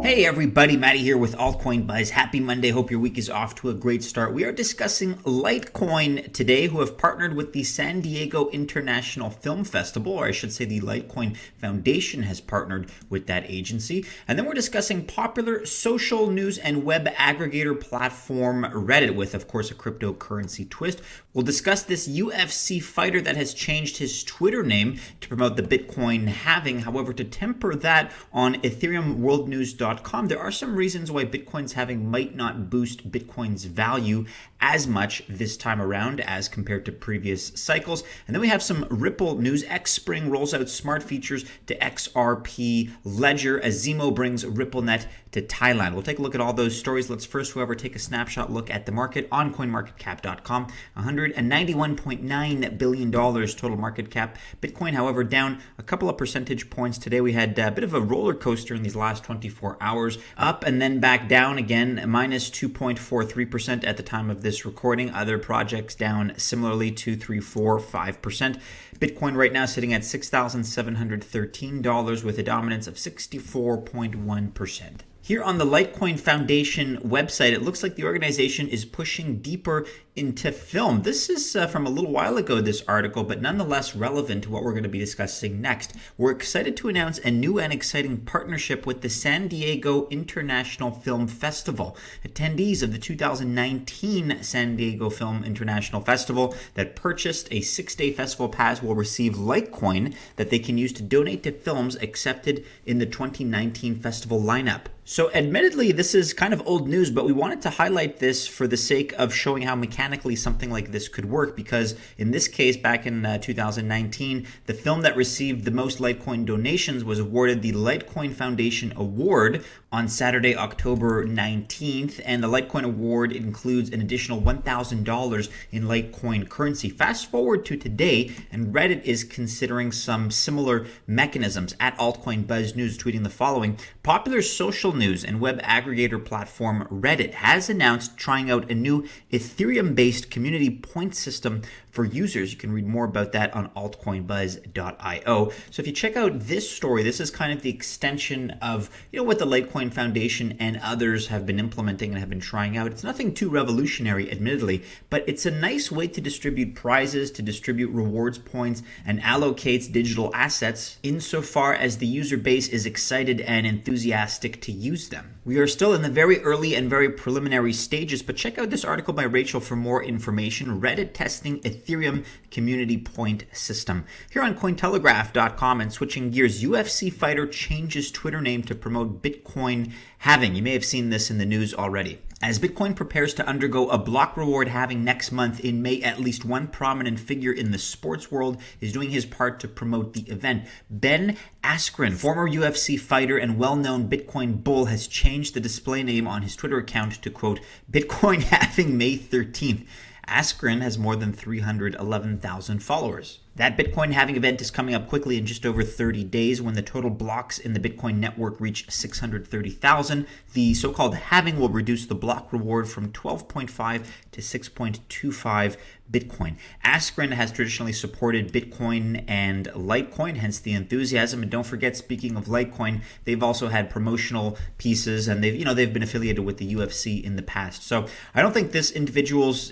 Hey everybody, Matty here with Altcoin Buzz. Happy Monday. Hope your week is off to a great start. We are discussing Litecoin today, who have partnered with the San Diego International Film Festival, or I should say the Litecoin Foundation has partnered with that agency. And then we're discussing popular social news and web aggregator platform Reddit with, of course, a cryptocurrency twist. We'll discuss this UFC fighter that has changed his Twitter name to promote the Bitcoin halving. However, to temper that on EthereumWorldNews.com, there are some reasons why Bitcoin's halving might not boost Bitcoin's value as much this time around as compared to previous cycles. And then we have some Ripple news. Xpring rolls out smart features to XRP Ledger as Zemo brings RippleNet to Thailand. We'll take a look at all those stories. Let's first, however, take a snapshot look at the market on CoinMarketCap.com. $191.9 billion total market cap. Bitcoin, however, down a couple of percentage points today. We had a bit of a roller coaster in these last 24 hours, up and then back down again, minus 2.43% at the time of this recording. Other projects down similarly, 2, 3, 4, 5%. Bitcoin right now sitting at $6,713 with a dominance of 64.1%. Here on the Litecoin Foundation website, it looks like the organization is pushing deeper into film. This is from a little while ago, this article, but nonetheless relevant to what we're going to be discussing next. We're excited to announce a new and exciting partnership with the San Diego International Film Festival. Attendees of the 2019 San Diego Film International Festival that purchased a 6-day festival pass will receive Litecoin that they can use to donate to films accepted in the 2019 festival lineup. So admittedly, this is kind of old news, but we wanted to highlight this for the sake of showing how mechanically something like this could work, because in this case, back in 2019, the film that received the most Litecoin donations was awarded the Litecoin Foundation Award on Saturday, October 19th, and the Litecoin Award includes an additional $1,000 in Litecoin currency. Fast forward to today, and Reddit is considering some similar mechanisms. At Altcoin Buzz News tweeting the following: popular social news and web aggregator platform Reddit has announced trying out a new Ethereum-based community point system for users. You can read more about that on altcoinbuzz.io. So if you check out this story, this is kind of the extension of what the Litecoin Foundation and others have been implementing and have been trying out. It's nothing too revolutionary, admittedly, but it's a nice way to distribute prizes, to distribute rewards points, and allocates digital assets insofar as the user base is excited and enthusiastic to use them. We are still in the very early and very preliminary stages, but check out this article by Rachel for more information. Reddit testing Ethereum community point system. Here on Cointelegraph.com, and switching gears, UFC fighter changes Twitter name to promote Bitcoin halving. You may have seen this in the news already. As Bitcoin prepares to undergo a block reward halving next month in May, at least one prominent figure in the sports world is doing his part to promote the event. Ben Askren, former UFC fighter and well-known Bitcoin bull, has changed the display name on his Twitter account to, quote, Bitcoin halving May 13th. Askren has more than 311,000 followers. That Bitcoin halving event is coming up quickly in just over 30 days when the total blocks in the Bitcoin network reach 630,000. The so-called halving will reduce the block reward from 12.5 to 6.25 Bitcoin. Askren has traditionally supported Bitcoin and Litecoin, hence the enthusiasm. And don't forget, speaking of Litecoin, they've also had promotional pieces, and they've been affiliated with the UFC in the past. So I don't think this individual's,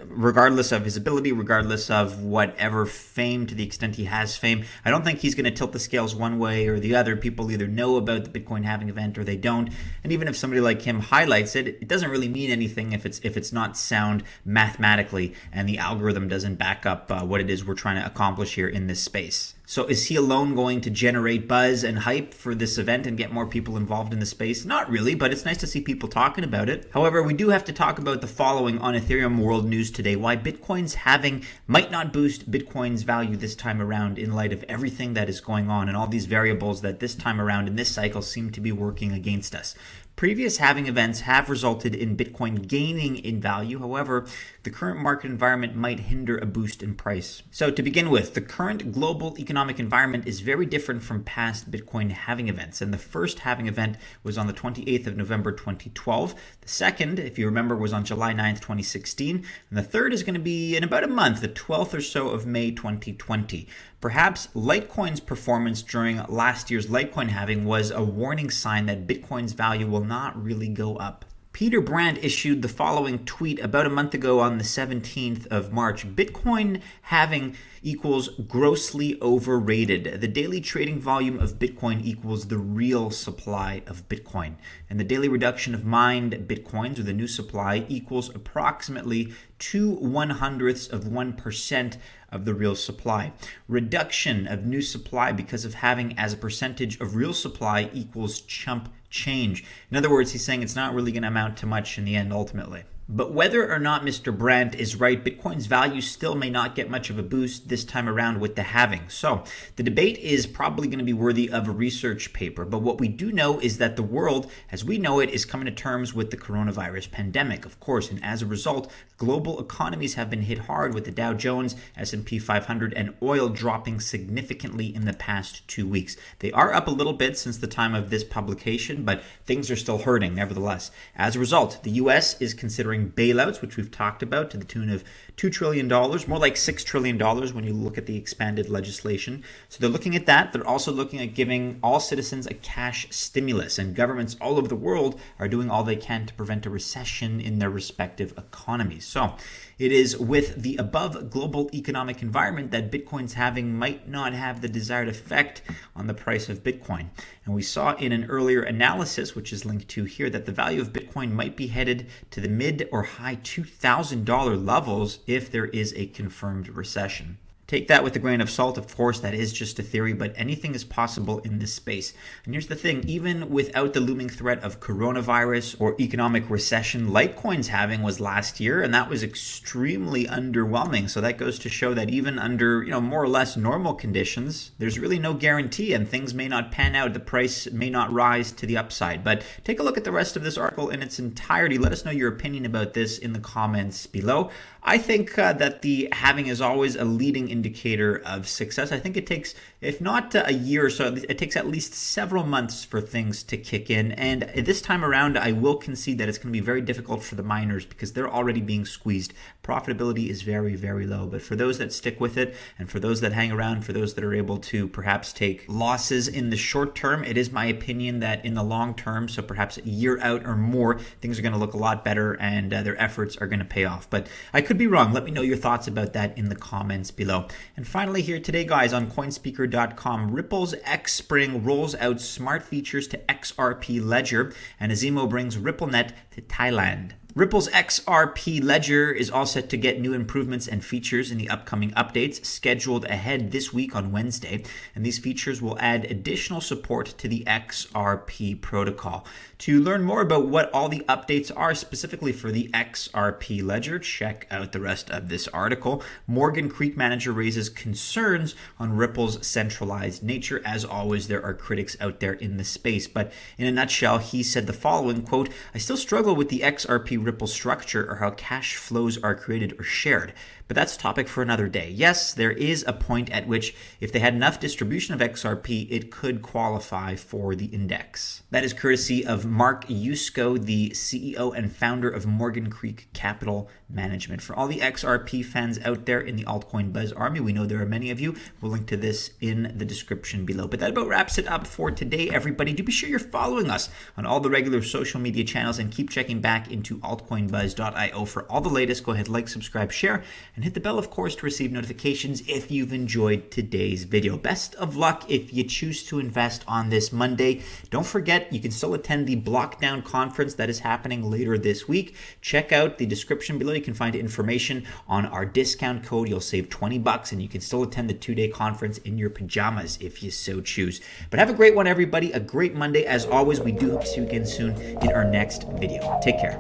regardless of his ability, regardless of whatever fame, to the extent he has fame, I don't think he's going to tilt the scales one way or the other. People either know about the Bitcoin halving event or they don't. And even if somebody like him highlights it, it doesn't really mean anything if it's not sound mathematically and the algorithm doesn't back up what it is we're trying to accomplish here in this space. So is he alone going to generate buzz and hype for this event and get more people involved in the space? Not really, but it's nice to see people talking about it. However, we do have to talk about the following on Ethereum World News today: why Bitcoin's halving might not boost Bitcoin's value this time around in light of everything that is going on and all these variables that this time around in this cycle seem to be working against us. Previous halving events have resulted in Bitcoin gaining in value. However, the current market environment might hinder a boost in price. So to begin with, the current global economic environment is very different from past Bitcoin halving events. And the first halving event was on the 28th of November 2012. The second, if you remember, was on July 9th, 2016. And the third is going to be in about a month, the 12th or so of May 2020. Perhaps Litecoin's performance during last year's Litecoin halving was a warning sign that Bitcoin's value will not really go up. Peter Brandt issued the following tweet about a month ago on the 17th of March. Bitcoin halving equals grossly overrated. The daily trading volume of Bitcoin equals the real supply of Bitcoin. And the daily reduction of mined Bitcoins, or the new supply, equals approximately 0.02% of the real supply. Reduction of new supply because of having as a percentage of real supply equals chump change. In other words, he's saying it's not really going to amount to much in the end ultimately. But whether or not Mr. Brandt is right, Bitcoin's value still may not get much of a boost this time around with the halving. So the debate is probably going to be worthy of a research paper. But what we do know is that the world, as we know it, is coming to terms with the coronavirus pandemic, of course. And as a result, global economies have been hit hard with the Dow Jones, S&P 500, and oil dropping significantly in the past 2 weeks. They are up a little bit since the time of this publication, but things are still hurting nevertheless. As a result, the U.S. is considering bailouts, which we've talked about, to the tune of $2 trillion, more like $6 trillion when you look at the expanded legislation. So they're looking at that. They're also looking at giving all citizens a cash stimulus, and governments all over the world are doing all they can to prevent a recession in their respective economies. So it is with the above global economic environment that Bitcoin's halving might not have the desired effect on the price of Bitcoin. And we saw in an earlier analysis, which is linked to here, that the value of Bitcoin might be headed to the mid or high $2,000 levels if there is a confirmed recession. Take that with a grain of salt, of course, that is just a theory, but anything is possible in this space. And here's the thing, even without the looming threat of coronavirus or economic recession, Litecoin's halving was last year, and that was extremely underwhelming. So that goes to show that even under, more or less normal conditions, there's really no guarantee, and things may not pan out. The price may not rise to the upside. But take a look at the rest of this article in its entirety. Let us know your opinion about this in the comments below. I think that the halving is always a leading indicator of success. I think it takes, if not a year or so, it takes at least several months for things to kick in. And this time around, I will concede that it's going to be very difficult for the miners because they're already being squeezed. Profitability is very, very low. But for those that stick with it, and for those that hang around, for those that are able to perhaps take losses in the short term, it is my opinion that in the long term, so perhaps a year out or more, things are going to look a lot better and their efforts are going to pay off. But I could be wrong. Let me know your thoughts about that in the comments below. And finally here today, guys, on coinspeaker.com, Ripple's Xpring rolls out smart features to XRP Ledger, and Azimo brings RippleNet to Thailand. Ripple's XRP Ledger is all set to get new improvements and features in the upcoming updates scheduled ahead this week on Wednesday, and these features will add additional support to the XRP protocol. To learn more about what all the updates are specifically for the XRP Ledger, check out the rest of this article. Morgan Creek manager raises concerns on Ripple's centralized nature. As always, there are critics out there in the space, but in a nutshell, he said the following, quote, "I still struggle with the XRP Ripple structure or how cash flows are created or shared. But that's a topic for another day. Yes, there is a point at which if they had enough distribution of XRP, it could qualify for the index." That is courtesy of Mark Yusko, the CEO and founder of Morgan Creek Capital Management. For all the XRP fans out there in the altcoin buzz army, we know there are many of you. We'll link to this in the description below. But that about wraps it up for today, everybody. Do be sure you're following us on all the regular social media channels and keep checking back into altcoinbuzz.io for all the latest. Go ahead, like, subscribe, share, and hit the bell, of course, to receive notifications if you've enjoyed today's video. Best of luck if you choose to invest on this Monday. Don't forget, you can still attend the Blockdown conference that is happening later this week. Check out the description below. You can find information on our discount code. You'll save $20 and you can still attend the 2-day conference in your pajamas if you so choose. But have a great one, everybody. A great Monday. As always, we do hope to see you again soon in our next video. Take care.